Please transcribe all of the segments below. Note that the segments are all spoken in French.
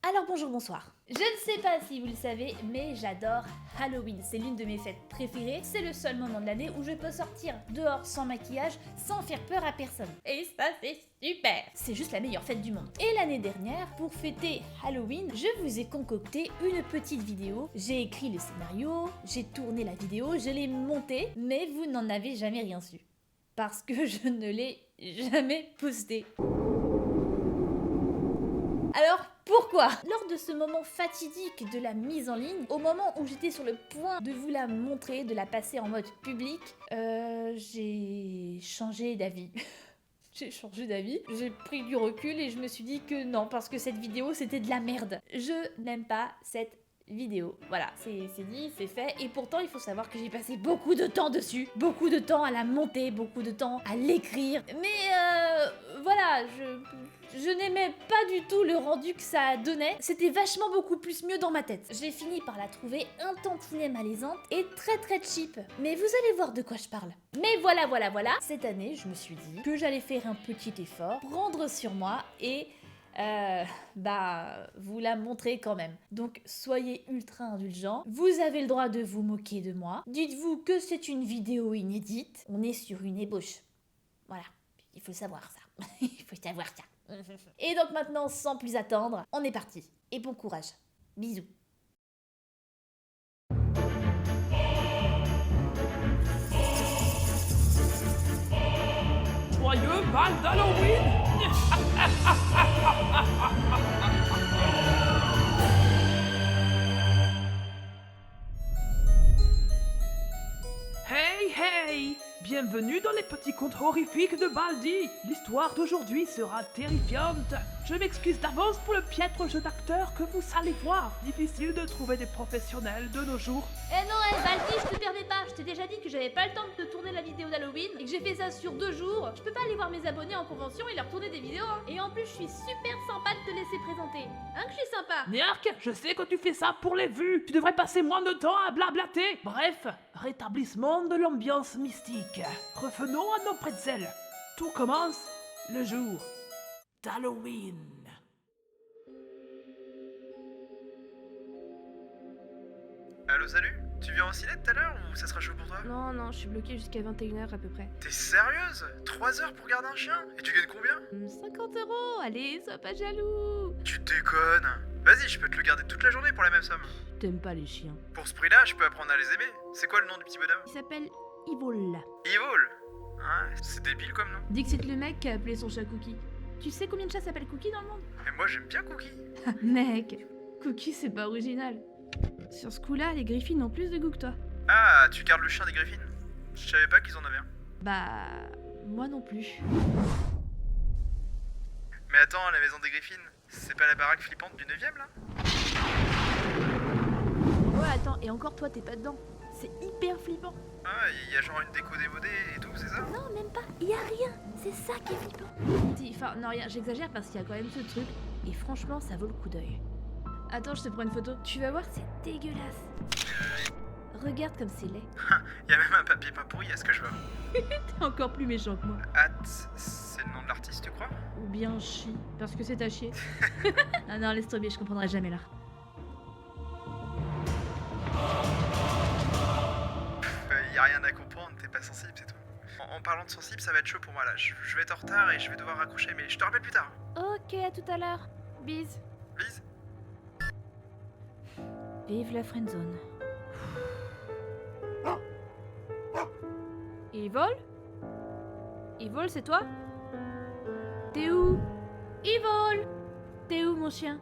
Alors bonjour, bonsoir. Je ne sais pas si vous le savez, mais j'adore Halloween. C'est l'une de mes fêtes préférées. C'est le seul moment de l'année où je peux sortir dehors sans maquillage, sans faire peur à personne. Et ça, c'est super. C'est juste la meilleure fête du monde. Et l'année dernière, pour fêter Halloween, je vous ai concocté une petite vidéo. J'ai écrit le scénario, j'ai tourné la vidéo, je l'ai montée, mais vous n'en avez jamais rien su. Parce que je ne l'ai jamais postée. Alors, pourquoi? Lors de ce moment fatidique de la mise en ligne, au moment où j'étais sur le point de vous la montrer, de la passer en mode public, j'ai changé d'avis. J'ai changé d'avis, j'ai pris du recul et je me suis dit que non, parce que cette vidéo c'était de la merde. Je n'aime pas cette vidéo. Voilà, c'est dit, c'est fait. Et pourtant, il faut savoir que j'ai passé beaucoup de temps dessus. Beaucoup de temps à la monter, beaucoup de temps à l'écrire. Mais voilà, je n'aimais pas du tout le rendu que ça donnait. C'était vachement beaucoup plus mieux dans ma tête. J'ai fini par la trouver un tantinet malaisante et très très cheap. Mais vous allez voir de quoi je parle. Mais voilà. Cette année, je me suis dit que j'allais faire un petit effort, prendre sur moi et vous la montrer quand même. Donc soyez ultra indulgents. Vous avez le droit de vous moquer de moi. Dites-vous que c'est une vidéo inédite. On est sur une ébauche. Voilà, il faut savoir ça. Il faut savoir ça. Et donc maintenant, sans plus attendre, on est parti. Et bon courage. Bisous. Joyeux bal d'Halloween! Hey! Bienvenue dans les petits contes horrifiques de Baldi. L'histoire d'aujourd'hui sera terrifiante. Je m'excuse d'avance pour le piètre jeu d'acteur que vous allez voir. Difficile de trouver des professionnels de nos jours. Eh non, Baldi, je te permets pas. Je t'ai déjà dit que j'avais pas le temps de tourner la vidéo d'Halloween et que j'ai fait ça sur 2 jours. Je peux pas aller voir mes abonnés en convention et leur tourner des vidéos. Hein. Et en plus, je suis super sympa de te laisser présenter. Hein, que je suis sympa. Niark, je sais que tu fais ça pour les vues. Tu devrais passer moins de temps à blablater. Bref, rétablissement de l'ambiance mystique. Revenons à nos pretzels. Tout commence le jour d'Halloween. Allô, salut? Tu viens au ciné tout à l'heure ou ça sera chaud pour toi? Non, je suis bloquée jusqu'à 21h à peu près. T'es sérieuse? 3 heures pour garder un chien? Et tu gagnes combien? 50 €, allez, sois pas jaloux. Tu déconnes? Vas-y, je peux te le garder toute la journée pour la même somme. T'aimes pas les chiens. Pour ce prix-là, je peux apprendre à les aimer. C'est quoi le nom du petit bonhomme? Il s'appelle Yvol. Evil? Ah, c'est débile comme nom. Dis que c'est le mec qui a appelé son chat Cookie. Tu sais combien de chats s'appellent Cookie dans le monde? Et moi j'aime bien Cookie. Mec, Cookie c'est pas original. Sur ce coup-là, les Griffins ont plus de goût que toi. Ah, tu gardes le chien des Griffins? Je savais pas qu'ils en avaient un. Bah, moi non plus. Mais attends, la maison des Griffins, c'est pas la baraque flippante du 9ème là? Ouais, attends, et encore toi, t'es pas dedans. C'est hyper flippant. Ah, y a genre une déco démodée et tout, c'est ça? Non, même pas, y a rien. C'est ça qui est flippant. Enfin, non, rien, j'exagère parce qu'il y a quand même ce truc. Et franchement, ça vaut le coup d'œil. Attends, je te prends une photo. Tu vas voir, c'est dégueulasse. Regarde comme c'est laid. Y a même un papier pas pourri à ce que je vois. T'es encore plus méchant que moi. Hâte, c'est le nom de l'artiste, tu crois? Ou bien chi, parce que c'est à chier. Non, laisse tomber, je comprendrai jamais l'art. Y a rien à comprendre, t'es pas sensible, c'est tout. En parlant de sensible, ça va être chaud pour moi là. Je vais être en retard et je vais devoir raccrocher, mais je te rappelle plus tard. Ok, à tout à l'heure. Bis. Please. Vive la friendzone. Yvol? Yvol, c'est toi? T'es où? Yvol! T'es où, mon chien?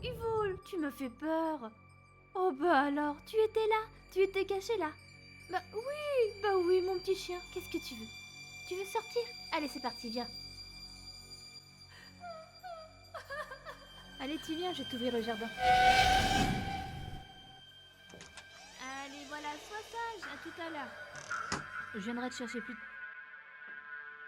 Yvol, tu m'as fait peur. Oh bah alors, tu étais là? Tu étais caché là? Bah oui, mon petit chien. Qu'est-ce que tu veux? Tu veux sortir? Allez, c'est parti, viens. Allez, tu viens, je vais t'ouvrir le jardin. Allez, voilà, sois sage, à tout à l'heure. Je viendrai te chercher plus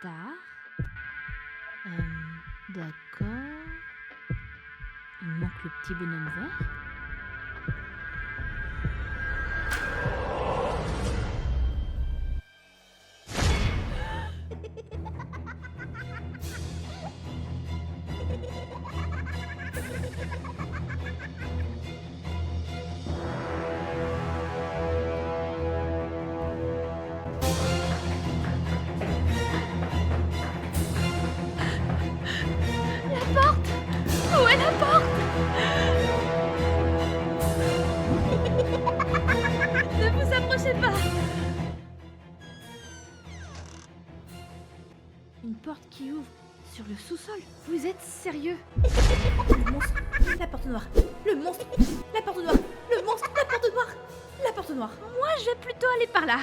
tard. D'accord. Il me manque le petit bonhomme vert. Où est la porte? Ne vous approchez pas. Une porte qui ouvre sur le sous-sol. Vous êtes sérieux? Le monstre, la porte noire, le monstre, la porte noire, le monstre, la porte noire, la porte noire. Moi, je vais plutôt aller par là.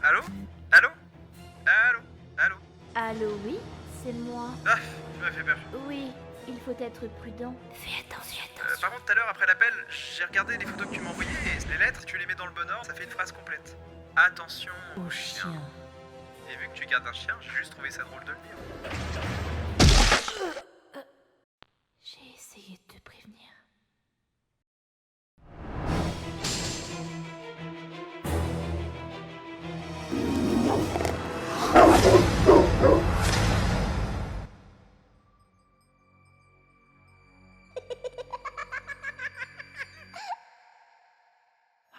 Allô? Allô? Allô? Allô? Allô, oui, c'est moi. Ah, tu m'as fait peur. Oui, il faut être prudent. Fais attention, attention. Par contre, tout à l'heure, après l'appel, j'ai regardé les photos que tu m'as envoyées et les lettres, tu les mets dans le bon ordre, ça fait une phrase complète. Attention Au chien. Et vu que tu gardes un chien, j'ai juste trouvé ça drôle de le dire. J'ai essayé de te prévenir.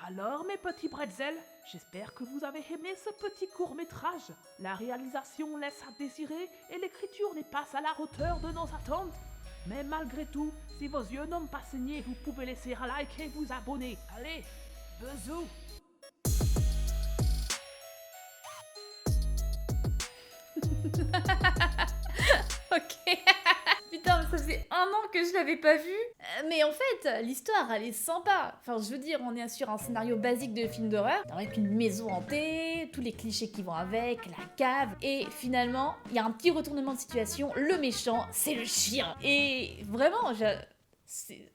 Alors, mes petits bretzels, j'espère que vous avez aimé ce petit court-métrage. La réalisation laisse à désirer et l'écriture n'est pas à la hauteur de nos attentes. Mais malgré tout, si vos yeux n'ont pas saigné, vous pouvez laisser un like et vous abonner. Allez, bisous! Ok. Putain, ça faisait 1 an que je l'avais pas vu. Mais en fait, l'histoire, elle est sympa. Enfin, je veux dire, on est sur un scénario basique de film d'horreur, avec une maison hantée, tous les clichés qui vont avec, la cave. Et finalement, il y a un petit retournement de situation. Le méchant, c'est le chien. Et vraiment, c'est...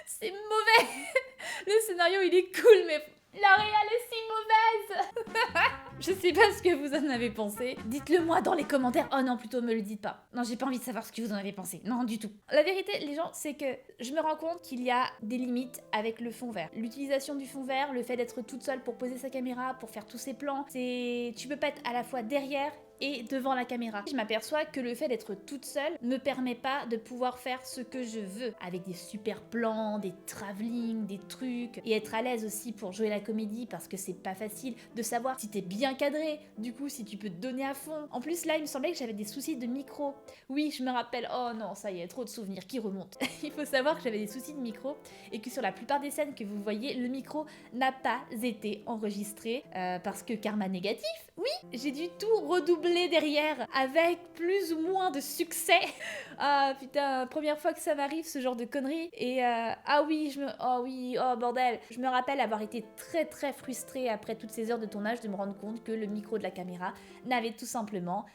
c'est mauvais. Le scénario, il est cool, mais... la réal est si mauvaise. Je sais pas ce que vous en avez pensé. Dites-le moi dans les commentaires. Oh non, plutôt me le dites pas. Non, j'ai pas envie de savoir ce que vous en avez pensé. Non, du tout. La vérité, les gens, c'est que je me rends compte qu'il y a des limites avec le fond vert. L'utilisation du fond vert, le fait d'être toute seule pour poser sa caméra, pour faire tous ses plans, c'est... tu peux pas être à la fois derrière et devant la caméra. Je m'aperçois que le fait d'être toute seule me permet pas de pouvoir faire ce que je veux, avec des super plans, des travelling, des trucs, et être à l'aise aussi pour jouer la comédie, parce que c'est pas facile de savoir si t'es bien cadré, du coup si tu peux te donner à fond. En plus là, il me semblait que j'avais des soucis de micro. Oui, je me rappelle, oh non, ça y est, trop de souvenirs qui remontent. Il faut savoir que j'avais des soucis de micro, et que sur la plupart des scènes que vous voyez, le micro n'a pas été enregistré, parce que karma négatif, oui, j'ai dû tout redoubler derrière avec plus ou moins de succès. Ah putain, première fois que ça m'arrive ce genre de conneries. Et ah oui, oh bordel. Je me rappelle avoir été très frustrée après toutes ces heures de tournage de me rendre compte que le micro de la caméra n'avait tout simplement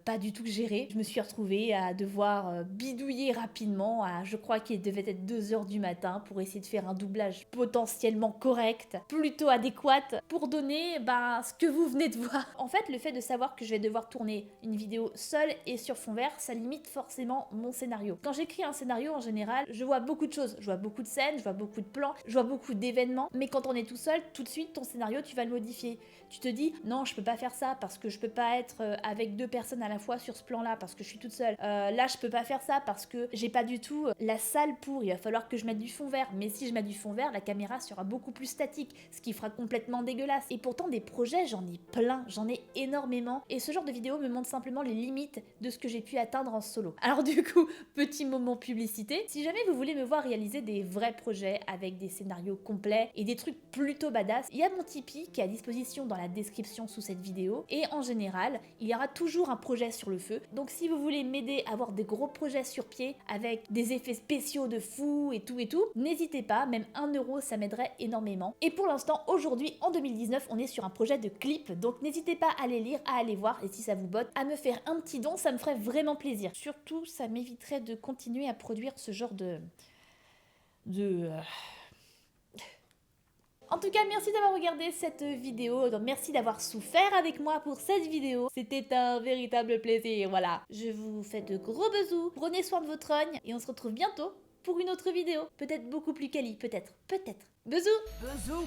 pas du tout géré. Je me suis retrouvée à devoir bidouiller rapidement je crois qu'il devait être 2h du matin pour essayer de faire un doublage potentiellement correct, plutôt adéquat, pour donner ce que vous venez de voir. En fait, le fait de savoir que je vais devoir tourner une vidéo seule et sur fond vert, ça limite forcément mon scénario. Quand j'écris un scénario, en général, je vois beaucoup de choses. Je vois beaucoup de scènes, je vois beaucoup de plans, je vois beaucoup d'événements, mais quand on est tout seul, tout de suite, ton scénario, tu vas le modifier. Tu te dis, non, je peux pas faire ça parce que je peux pas être avec 2 personnes à la fois sur ce plan-là parce que je suis toute seule. Là, je peux pas faire ça parce que j'ai pas du tout la salle pour. Il va falloir que je mette du fond vert. Mais si je mets du fond vert, la caméra sera beaucoup plus statique, ce qui fera complètement dégueulasse. Et pourtant, des projets, j'en ai plein, j'en ai énormément. Et ce genre de vidéo me montre simplement les limites de ce que j'ai pu atteindre en solo. Alors du coup, petit moment publicité. Si jamais vous voulez me voir réaliser des vrais projets avec des scénarios complets et des trucs plutôt badass, il y a mon Tipeee qui est à disposition dans la description sous cette vidéo. Et en général, il y aura toujours un projet sur le feu. Donc si vous voulez m'aider à avoir des gros projets sur pied avec des effets spéciaux de fou et tout, n'hésitez pas, même 1 euro ça m'aiderait énormément. Et pour l'instant, aujourd'hui, en 2019, on est sur un projet de clip, donc n'hésitez pas à aller lire, à aller voir, et si ça vous botte, à me faire un petit don, ça me ferait vraiment plaisir. Surtout, ça m'éviterait de continuer à produire ce genre de... En tout cas, merci d'avoir regardé cette vidéo, donc merci d'avoir souffert avec moi pour cette vidéo. C'était un véritable plaisir, voilà. Je vous fais de gros bisous, prenez soin de votre ogne, et on se retrouve bientôt pour une autre vidéo. Peut-être beaucoup plus quali, peut-être. Bisous. Bisous.